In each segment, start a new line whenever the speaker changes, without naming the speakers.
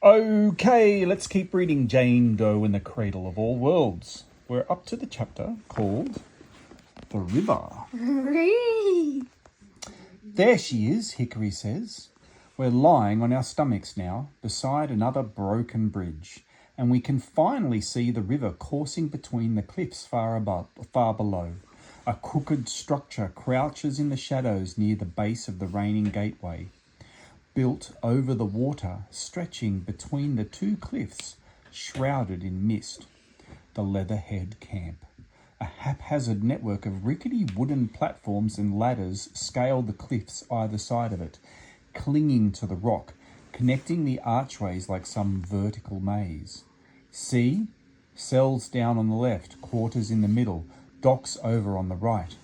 Okay, let's keep reading Jane Doe in the Cradle of All Worlds. We're up to the chapter called The River. There she is, Hickory says. We're lying on our stomachs now, beside another broken bridge, and we can finally see the river coursing between the cliffs far below. A crooked structure crouches in the shadows near the base of the reigning gateway, built over the water, stretching between the two cliffs, shrouded in mist. The Leatherhead Camp. A haphazard network of rickety wooden platforms and ladders scale the cliffs either side of it, clinging to the rock, connecting the archways like some vertical maze. See? Cells down on the left, quarters in the middle, docks over on the right.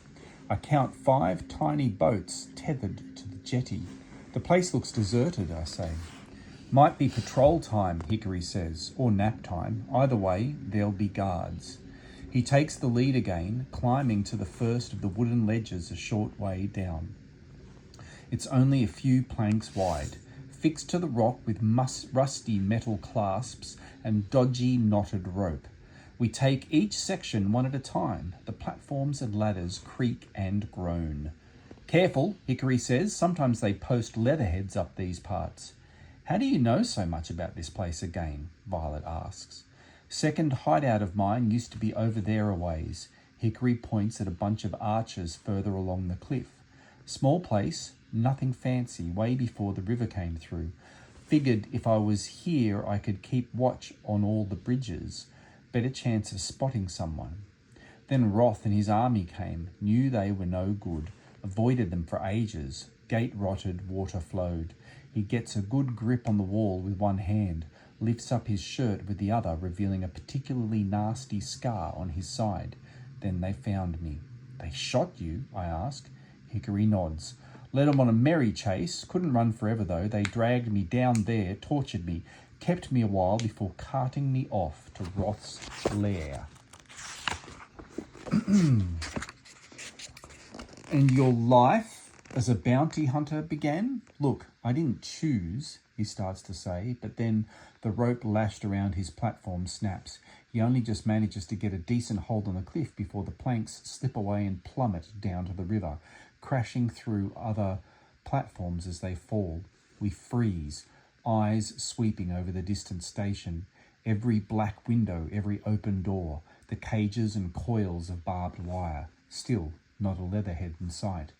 I count 5 tiny boats tethered to the jetty. The place looks deserted, I say. Might be patrol time, Hickory says, or nap time. Either way, there'll be guards. He takes the lead again, climbing to the first of the wooden ledges a short way down. It's only a few planks wide, fixed to the rock with rusty metal clasps and dodgy knotted rope. We take each section one at a time. The platforms and ladders creak and groan. Careful, Hickory says. Sometimes they post leatherheads up these parts. How do you know so much about this place again? Violet asks. Second hideout of mine used to be over there a ways. Hickory points at a bunch of arches further along the cliff. Small place, nothing fancy, way before the river came through. Figured if I was here I could keep watch on all the bridges. Better chance of spotting someone. Then Roth and his army came, knew they were no good. Avoided them for ages. Gate rotted, water flowed. He gets a good grip on the wall with one hand, lifts up his shirt with the other, revealing a particularly nasty scar on his side. Then they found me. They shot you? I ask. Hickory nods. Led them on a merry chase. Couldn't run forever though. They dragged me down there, tortured me, kept me a while before carting me off to Roth's lair. And your life as a bounty hunter began? Look, I didn't choose, he starts to say, but then the rope lashed around his platform snaps. He only just manages to get a decent hold on the cliff before the planks slip away and plummet down to the river, crashing through other platforms as they fall. We freeze, eyes sweeping over the distant station. Every black window, every open door, the cages and coils of barbed wire. Still, not a leatherhead in sight.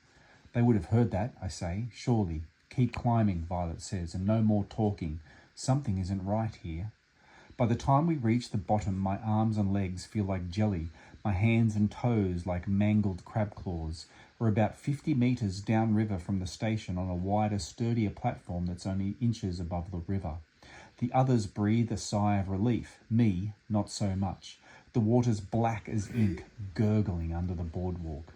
They would have heard that, I say, surely. Keep climbing, Violet says, and no more talking. Something isn't right here. By the time we reach the bottom, my arms and legs feel like jelly, my hands and toes like mangled crab claws. We're about 50 metres downriver from the station on a wider, sturdier platform that's only inches above the river. The others breathe a sigh of relief. Me, not so much. The water's black as ink, gurgling under the boardwalk.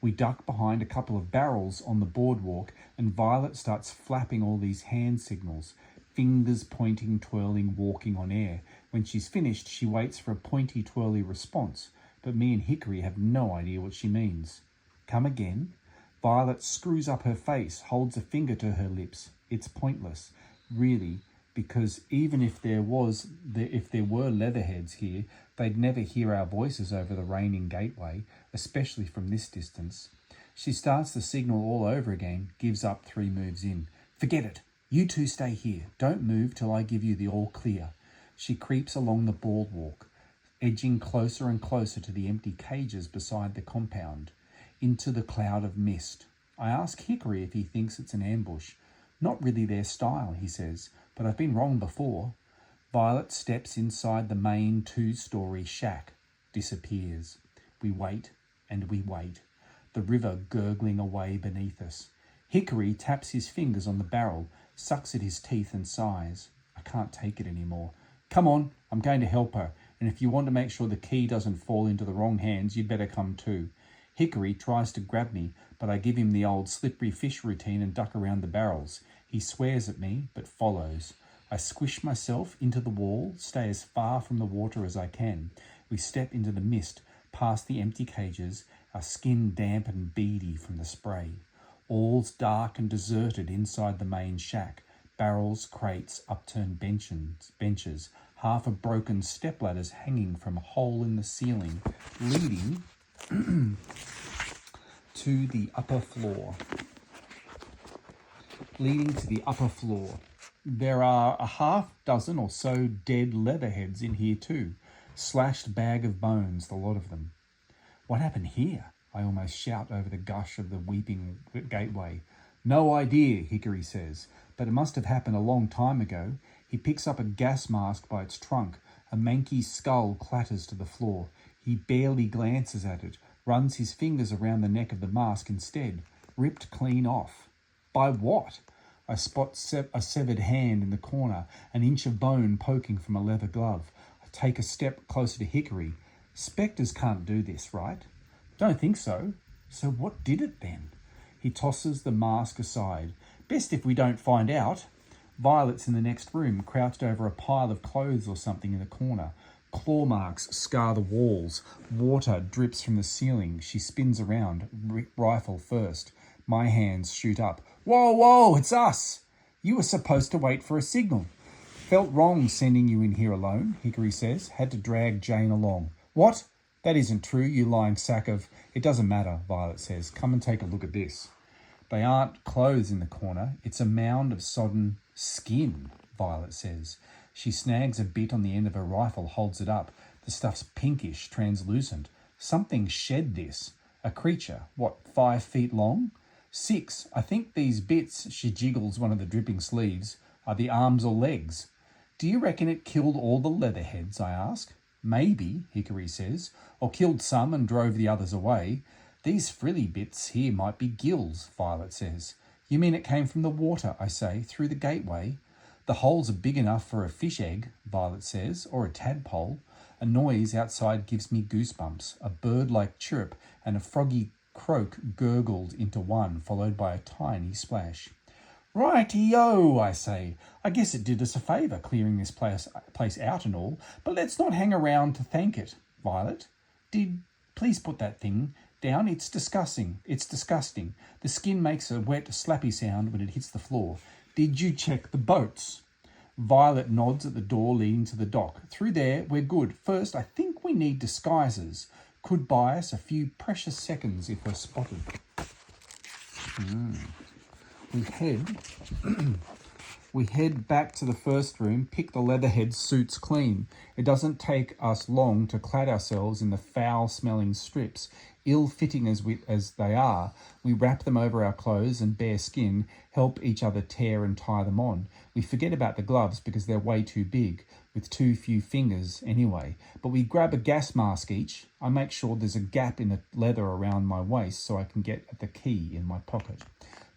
We duck behind a couple of barrels on the boardwalk, and Violet starts flapping all these hand signals, fingers pointing, twirling, walking on air. When she's finished, she waits for a pointy, twirly response, but me and Hickory have no idea what she means. Come again? Violet screws up her face, holds a finger to her lips. It's pointless, really, because even if there were leatherheads here, they'd never hear our voices over the reigning gateway, especially from this distance. She starts the signal all over again, gives up 3 moves in. Forget it. You two stay here. Don't move till I give you the all clear. She creeps along the boardwalk, edging closer and closer to the empty cages beside the compound, into the cloud of mist. I ask Hickory if he thinks it's an ambush. Not really their style, he says, but I've been wrong before. Violet steps inside the main 2-story shack, disappears. We wait and we wait, the river gurgling away beneath us. Hickory taps his fingers on the barrel, sucks at his teeth and sighs. I can't take it anymore. Come on, I'm going to help her, and if you want to make sure the key doesn't fall into the wrong hands, you'd better come too. Hickory tries to grab me, but I give him the old slippery fish routine and duck around the barrels. He swears at me, but follows. I squish myself into the wall, stay as far from the water as I can. We step into the mist, past the empty cages, our skin damp and beady from the spray. All's dark and deserted inside the main shack. barrels, crates, upturned benches, half of broken stepladders hanging from a hole in the ceiling, leading to the upper floor. There are a half dozen or so dead leatherheads in here too. Slashed bag of bones, the lot of them. What happened here? I almost shout over the gush of the weeping gateway. No idea, Hickory says, but it must have happened a long time ago. He picks up a gas mask by its trunk. A manky skull clatters to the floor. He barely glances at it, runs his fingers around the neck of the mask instead. Ripped clean off. By what? I spot a severed hand in the corner, an inch of bone poking from a leather glove. I take a step closer to Hickory. Spectres can't do this, right? Don't think so. So what did it then? He tosses the mask aside. Best if we don't find out. Violet's in the next room, crouched over a pile of clothes or something in the corner. Claw marks scar the walls. Water drips from the ceiling. She spins around, rifle first. My hands shoot up. Whoa, it's us! You were supposed to wait for a signal. Felt wrong sending you in here alone, Hickory says. Had to drag Jane along. What? That isn't true, you lying sack of... It doesn't matter, Violet says. Come and take a look at this. They aren't clothes in the corner. It's a mound of sodden skin, Violet says. She snags a bit on the end of her rifle, holds it up. The stuff's pinkish, translucent. Something shed this. A creature, 5 feet long? 6. I think these bits, she jiggles one of the dripping sleeves, are the arms or legs. Do you reckon it killed all the leatherheads, I ask. Maybe, Hickory says, or killed some and drove the others away. These frilly bits here might be gills, Violet says. You mean it came from the water, I say, through the gateway? The holes are big enough for a fish egg, Violet says, or a tadpole. A noise outside gives me goosebumps. A bird-like chirp and a froggy croak gurgled into one, followed by a tiny splash. Righty-o, I say. I guess it did us a favour, clearing this place out and all, but let's not hang around to thank it. Violet, please put that thing down. It's disgusting. The skin makes a wet, slappy sound when it hits the floor. Did you check the boats? Violet nods at the door leading to the dock. Through there, we're good. First, I think we need disguises. Could buy us a few precious seconds if we're spotted. We head back to the first room, pick the leatherhead suits clean. It doesn't take us long to clad ourselves in the foul-smelling strips. Ill-fitting as they are, we wrap them over our clothes and bare skin, help each other tear and tie them on. We forget about the gloves because they're way too big, with too few fingers anyway. But we grab a gas mask each. I make sure there's a gap in the leather around my waist so I can get at the key in my pocket.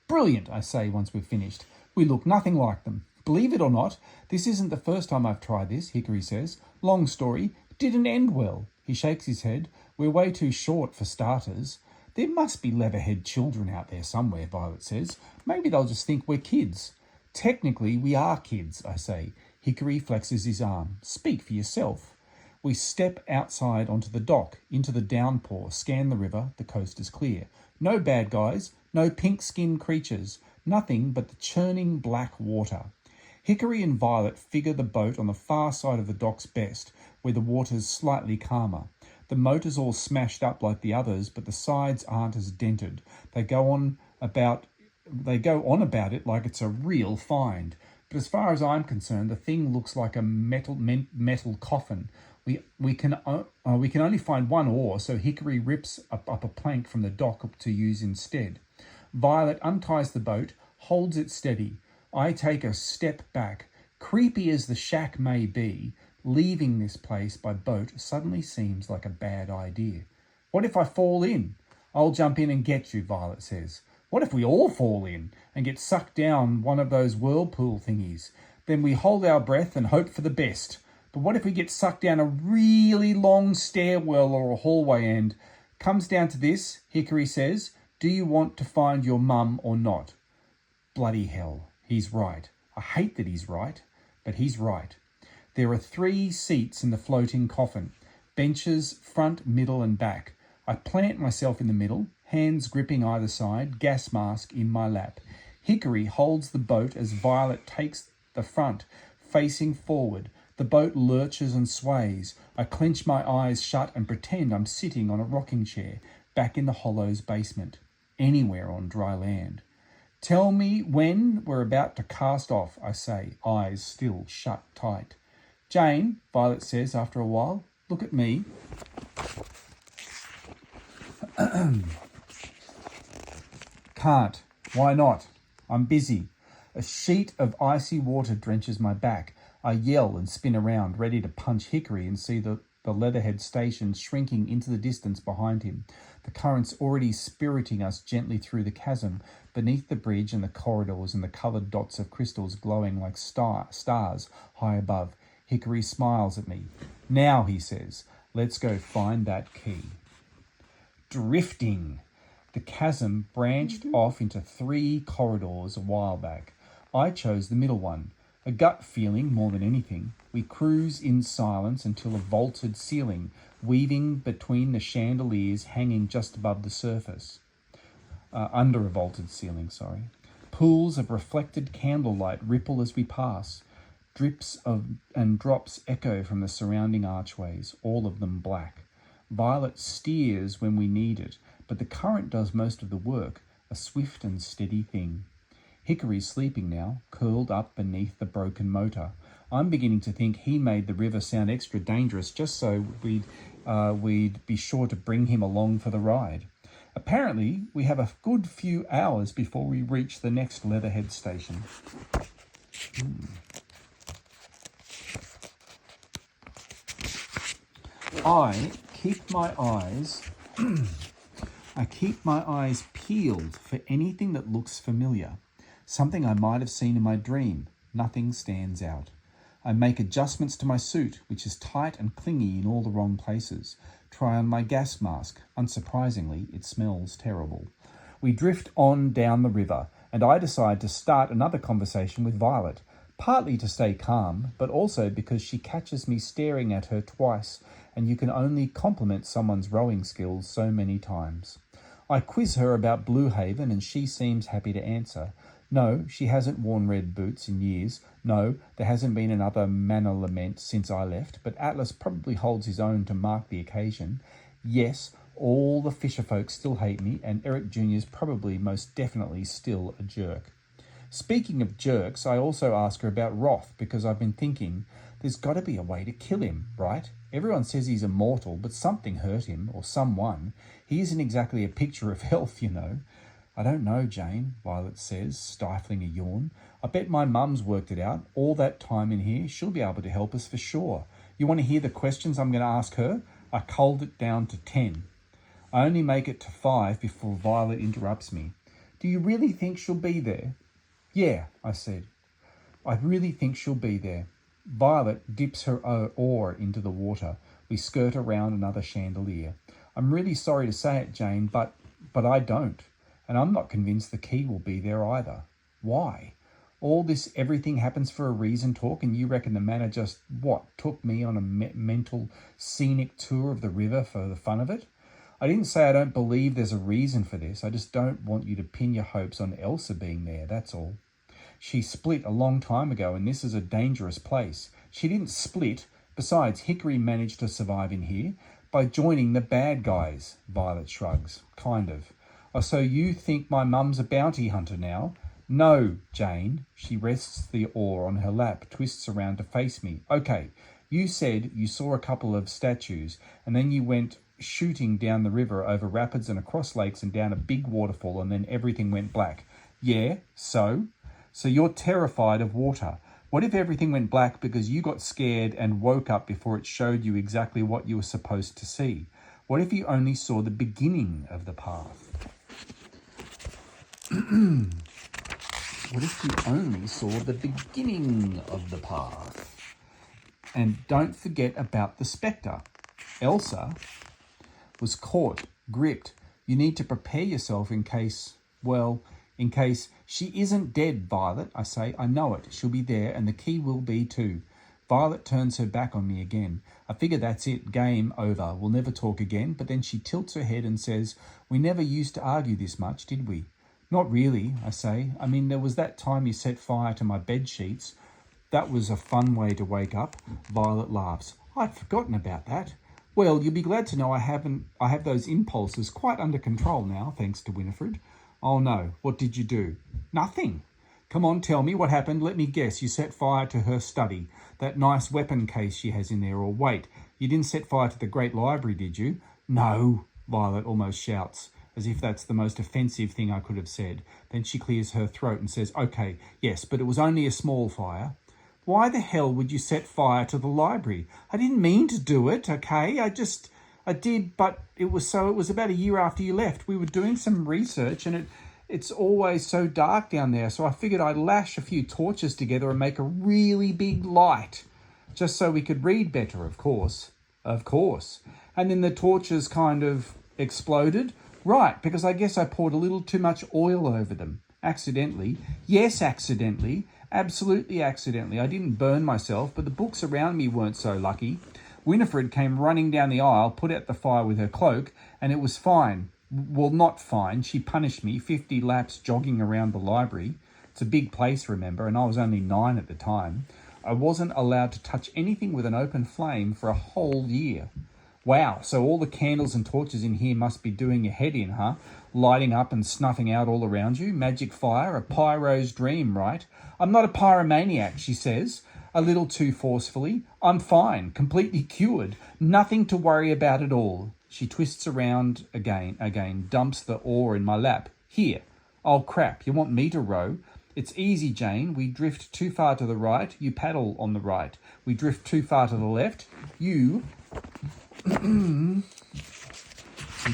Brilliant, I say once we've finished. We look nothing like them. Believe it or not, this isn't the first time I've tried this, Hickory says. Long story, didn't end well. He shakes his head. We're way too short for starters. There must be leatherhead children out there somewhere, Violet says. Maybe they'll just think we're kids. Technically, we are kids, I say. Hickory flexes his arm. Speak for yourself. We step outside onto the dock, into the downpour, scan the river. The coast is clear. No bad guys, no pink-skinned creatures, nothing but the churning black water. Hickory and Violet figure the boat on the far side of the docks best, where the water's slightly calmer. The motor's all smashed up like the others, but the sides aren't as dented. They go on about it like it's a real find. But as far as I'm concerned, the thing looks like a metal coffin. We can only find one oar, so Hickory rips up a plank from the dock to use instead. Violet unties the boat, holds it steady. I take a step back. Creepy as the shack may be, leaving this place by boat suddenly seems like a bad idea. What if I fall in? I'll jump in and get you, Violet says. What if we all fall in and get sucked down one of those whirlpool thingies? Then we hold our breath and hope for the best. But what if we get sucked down a really long stairwell or a hallway and... Comes down to this, Hickory says. Do you want to find your mum or not? Bloody hell, he's right. I hate that he's right, but he's right. There are 3 seats in the floating coffin. Benches, front, middle and back. I plant myself in the middle, hands gripping either side, gas mask in my lap. Hickory holds the boat as Violet takes the front, facing forward. The boat lurches and sways. I clench my eyes shut and pretend I'm sitting on a rocking chair, back in the Hollow's basement, anywhere on dry land. Tell me when we're about to cast off, I say, eyes still shut tight. Jane, Violet says after a while, look at me. Can't. Why not? I'm busy. A sheet of icy water drenches my back. I yell and spin around, ready to punch Hickory, and see the Leatherhead station shrinking into the distance behind him. The current's already spiriting us gently through the chasm, beneath the bridge and the corridors and the coloured dots of crystals glowing like stars high above. Hickory smiles at me. Now, he says, let's go find that key. Drifting. The chasm branched off into 3 corridors a while back. I chose the middle one. A gut feeling more than anything. We cruise in silence until a vaulted ceiling, weaving between the chandeliers hanging just above the surface. Under a vaulted ceiling, sorry. Pools of reflected candlelight ripple as we pass. Drips and drops echo from the surrounding archways, all of them black. Violet steers when we need it, but the current does most of the work, a swift and steady thing. Hickory's sleeping now, curled up beneath the broken motor. I'm beginning to think he made the river sound extra dangerous just so we'd be sure to bring him along for the ride. Apparently, we have a good few hours before we reach the next Leatherhead station. I keep my eyes peeled for anything that looks familiar. Something I might have seen in my dream. Nothing stands out. I make adjustments to my suit, which is tight and clingy in all the wrong places. Try on my gas mask. Unsurprisingly, it smells terrible. We drift on down the river, and I decide to start another conversation with Violet, partly to stay calm, but also because she catches me staring at her twice, and you can only compliment someone's rowing skills so many times. I quiz her about Blue Haven, and she seems happy to answer. No, she hasn't worn red boots in years. No, there hasn't been another manor lament since I left, but Atlas probably holds his own to mark the occasion. Yes, all the fisherfolk still hate me, and Eric Jr.'s probably most definitely still a jerk. Speaking of jerks, I also ask her about Roth, because I've been thinking, there's got to be a way to kill him, right? Everyone says he's immortal, but something hurt him, or someone. He isn't exactly a picture of health, you know. I don't know, Jane, Violet says, stifling a yawn. I bet my mum's worked it out. All that time in here, she'll be able to help us for sure. You want to hear the questions I'm going to ask her? I culled it down to 10. I only make it to 5 before Violet interrupts me. Do you really think she'll be there? Yeah, I said. I really think she'll be there. Violet dips her oar into the water. We skirt around another chandelier. I'm really sorry to say it, Jane, but I don't. And I'm not convinced the key will be there either. Why? All this everything happens for a reason talk, and you reckon the manor just, took me on a mental scenic tour of the river for the fun of it? I didn't say I don't believe there's a reason for this. I just don't want you to pin your hopes on Elsa being there, that's all. She split a long time ago, and this is a dangerous place. She didn't split. Besides, Hickory managed to survive in here by joining the bad guys, Violet shrugs. Kind of. Oh, so you think my mum's a bounty hunter now? No, Jane. She rests the oar on her lap, twists around to face me. Okay, you said you saw a couple of statues, and then you went shooting down the river over rapids and across lakes and down a big waterfall, and then everything went black. Yeah, so? So you're terrified of water. What if everything went black because you got scared and woke up before it showed you exactly what you were supposed to see? What if you only saw the beginning of the path? What if you only saw the beginning of the path? And don't forget about the spectre. Elsa was caught, gripped. You need to prepare yourself in case she isn't dead, Violet, I say. I know it. She'll be there, and the key will be too. Violet turns her back on me again. I figure that's it. Game over. We'll never talk again. But then she tilts her head and says, we never used to argue this much, did we? Not really, I say. I mean, there was that time you set fire to my bed sheets. That was a fun way to wake up. Violet laughs. I'd forgotten about that. Well, you'll be glad to know I have those impulses quite under control now, thanks to Winifred. Oh no, what did you do? Nothing. Come on, tell me what happened. Let me guess. You set fire to her study, that nice weapon case she has in there. Or wait, you didn't set fire to the great library, did you? No, Violet almost shouts, as if that's the most offensive thing I could have said. Then she clears her throat and says, okay, yes, but it was only a small fire. Why the hell would you set fire to the library? I didn't mean to do it, okay? I did, but it was about a year after you left. We were doing some research and it's always so dark down there. So I figured I'd lash a few torches together and make a really big light. Just so we could read better, of course. Of course. And then the torches kind of exploded. Right, because I guess I poured a little too much oil over them. Accidentally. Yes, accidentally. Absolutely accidentally. I didn't burn myself, but the books around me weren't so lucky. Winifred came running down the aisle, put out the fire with her cloak, and it was fine. Well, not fine. She punished me 50 laps jogging around the library. It's a big place, remember, and I was only 9 at the time. I wasn't allowed to touch anything with an open flame for a whole year. Wow, so all the candles and torches in here must be doing your head in, huh? Lighting up and snuffing out all around you. Magic fire, a pyro's dream, right? I'm not a pyromaniac, she says, a little too forcefully. I'm fine, completely cured. Nothing to worry about at all. She twists around again, dumps the oar in my lap. Here. Oh, crap, you want me to row? It's easy, Jane. We drift too far to the right. You paddle on the right. We drift too far to the left. You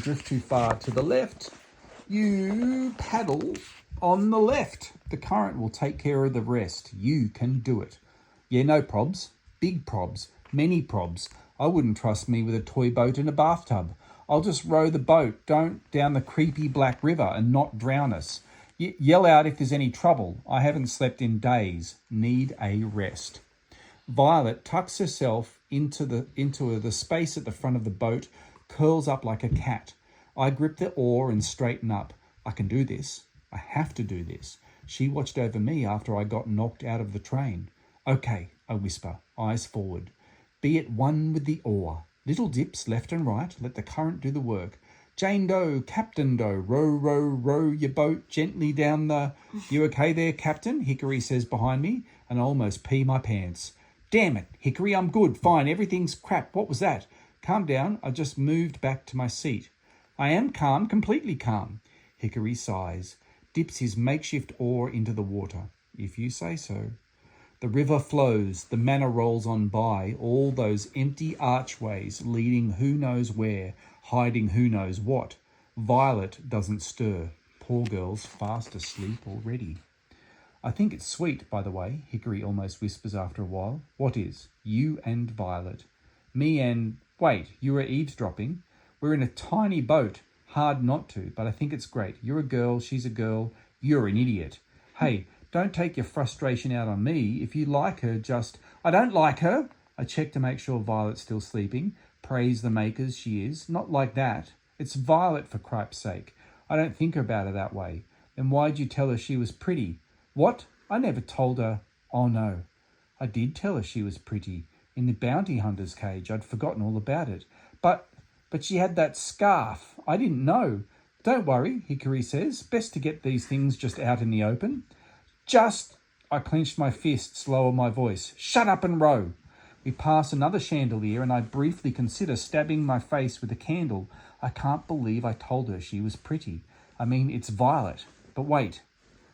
drift too far to the left. You paddle on the left. The current will take care of the rest. You can do it. Yeah, no probs. Big probs. Many probs. I wouldn't trust me with a toy boat in a bathtub. I'll just row the boat down the creepy black river and not drown us. Yell out if there's any trouble. I haven't slept in days. Need a rest. Violet tucks herself into the space at the front of the boat, curls up like a cat. I grip the oar and straighten up. I can do this. I have to do this. She watched over me after I got knocked out of the train. Okay, I whisper, eyes forward. Be at one with the oar. Little dips left and right. Let the current do the work. Jane Doe, Captain Doe, row, row, row your boat gently down the... You okay there, Captain? Hickory says behind me, and I almost pee my pants. Damn it, Hickory, I'm good, fine, everything's crap. What was that? Calm down, I just moved back to my seat. I am calm, completely calm. Hickory sighs, dips his makeshift oar into the water. If you say so. The river flows, the manor rolls on by, all those empty archways leading who knows where, hiding who knows what. Violet doesn't stir. Poor girl's fast asleep already. I think it's sweet, by the way, Hickory almost whispers after a while. What is? You and Violet. Me and... Wait, you are eavesdropping? We're in a tiny boat. Hard not to, but I think it's great. You're a girl, she's a girl, you're an idiot. Hey, don't take your frustration out on me. If you like her, just... I don't like her! I check to make sure Violet's still sleeping. Praise the makers, she is. Not like that. It's Violet, for cripe's sake. I don't think about her that way. Then why'd you tell her she was pretty? What? I never told her... Oh, no. I did tell her she was pretty. In the bounty hunter's cage. I'd forgotten all about it. But she had that scarf. I didn't know. Don't worry, Hickory says. Best to get these things just out in the open. Just... I clenched my fists, lower my voice. Shut up and row. We pass another chandelier and I briefly consider stabbing my face with a candle. I can't believe I told her she was pretty. I mean, it's Violet. But wait.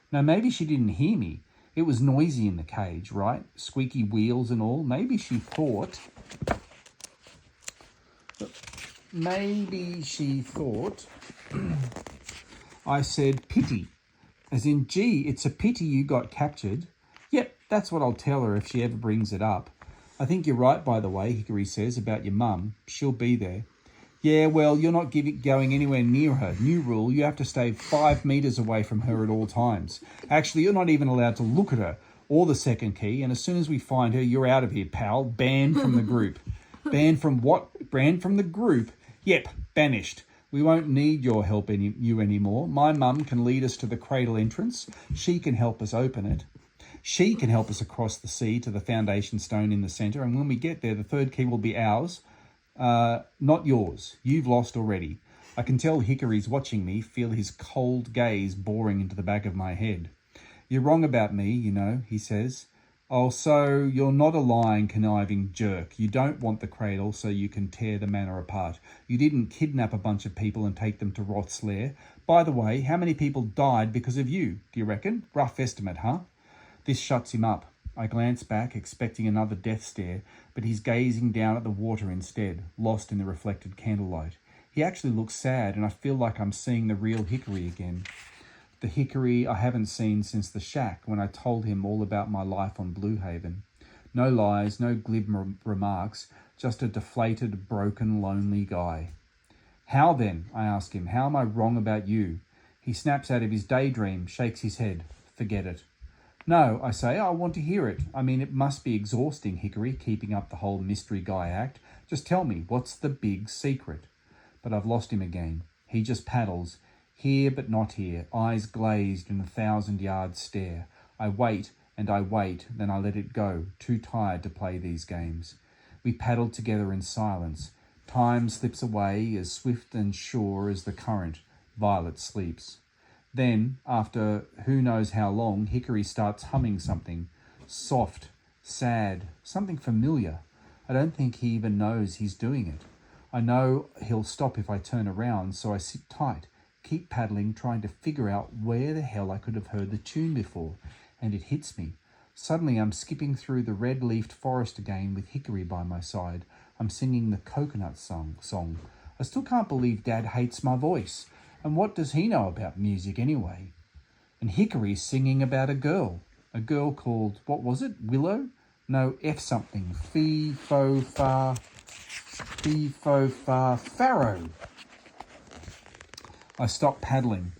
No, maybe she didn't hear me. It was noisy in the cage, right? Squeaky wheels and all. Maybe she thought... I said pity. As in, gee, it's a pity you got captured. Yep, that's what I'll tell her if she ever brings it up. I think you're right, by the way, Hickory says, about your mum. She'll be there. Yeah, well, you're not going anywhere near her. New rule, you have to stay 5 meters away from her at all times. Actually, you're not even allowed to look at her or the second key, and as soon as we find her, you're out of here, pal. Banned from the group. Banned from what? Banned from the group? Yep, banished. We won't need your help anymore. My mum can lead us to the cradle entrance. She can help us open it. She can help us across the sea to the foundation stone in the centre. And when we get there, the third key will be ours, not yours. You've lost already. I can tell Hickory's watching me, feel his cold gaze boring into the back of my head. You're wrong about me, you know, he says. Oh, so you're not a lying, conniving jerk. You don't want the cradle so you can tear the manor apart. You didn't kidnap a bunch of people and take them to Roth's lair. By the way, how many people died because of you, do you reckon? Rough estimate, huh? This shuts him up. I glance back, expecting another death stare, but he's gazing down at the water instead, lost in the reflected candlelight. He actually looks sad, and I feel like I'm seeing the real Hickory again. The Hickory I haven't seen since the shack when I told him all about my life on Blue Haven. No lies, no glib remarks, just a deflated, broken, lonely guy. How then? I ask him. How am I wrong about you? He snaps out of his daydream, shakes his head. Forget it. No, I say, I want to hear it. I mean, it must be exhausting, Hickory, keeping up the whole mystery guy act. Just tell me, what's the big secret? But I've lost him again. He just paddles. Here but not here, eyes glazed in 1,000-yard stare. I wait, and I wait, then I let it go, too tired to play these games. We paddle together in silence. Time slips away as swift and sure as the current. Violet sleeps. Then, after who knows how long, Hickory starts humming something. Soft, sad, something familiar. I don't think he even knows he's doing it. I know he'll stop if I turn around, so I sit tight. Keep paddling, trying to figure out where the hell I could have heard the tune before, and it hits me. Suddenly I'm skipping through the red-leafed forest again with Hickory by my side. I'm singing the coconut song. I still can't believe Dad hates my voice. And what does he know about music anyway? And Hickory's singing about a girl called, what was it, Willow? No, F something, fee-fo-fa, Pharaoh. I stop paddling.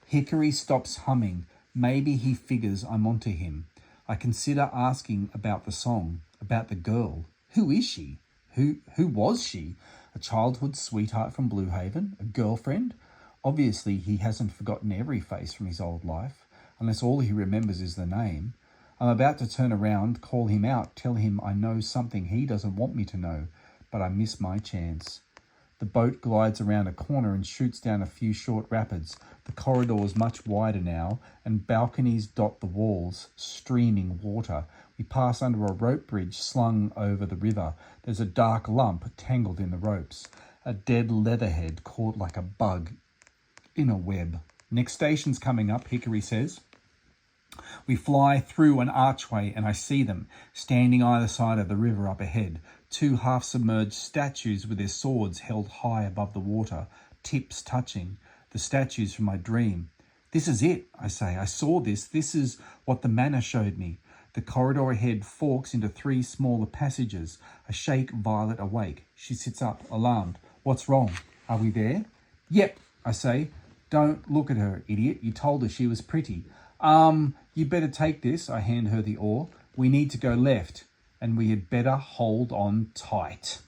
Hickory stops humming. Maybe he figures I'm onto him. I consider asking about the song, about the girl. Who is she? Who was she? A childhood sweetheart from Blue Haven? A girlfriend? Obviously, he hasn't forgotten every face from his old life, unless all he remembers is the name. I'm about to turn around, call him out, tell him I know something he doesn't want me to know, but I miss my chance. The boat glides around a corner and shoots down a few short rapids. The corridor is much wider now, and balconies dot the walls, streaming water. We pass under a rope bridge slung over the river. There's a dark lump tangled in the ropes. A dead leatherhead caught like a bug in a web. Next station's coming up, Hickory says. We fly through an archway and I see them, standing either side of the river up ahead. Two half-submerged statues with their swords held high above the water, tips touching. The statues from my dream. This is it, I say. I saw this. This is what the manor showed me. The corridor ahead forks into three smaller passages. I shake Violet awake. She sits up, alarmed. What's wrong? Are we there? Yep, I say. Don't look at her, idiot. You told her she was pretty. You better take this. I hand her the oar. We need to go left, and we had better hold on tight.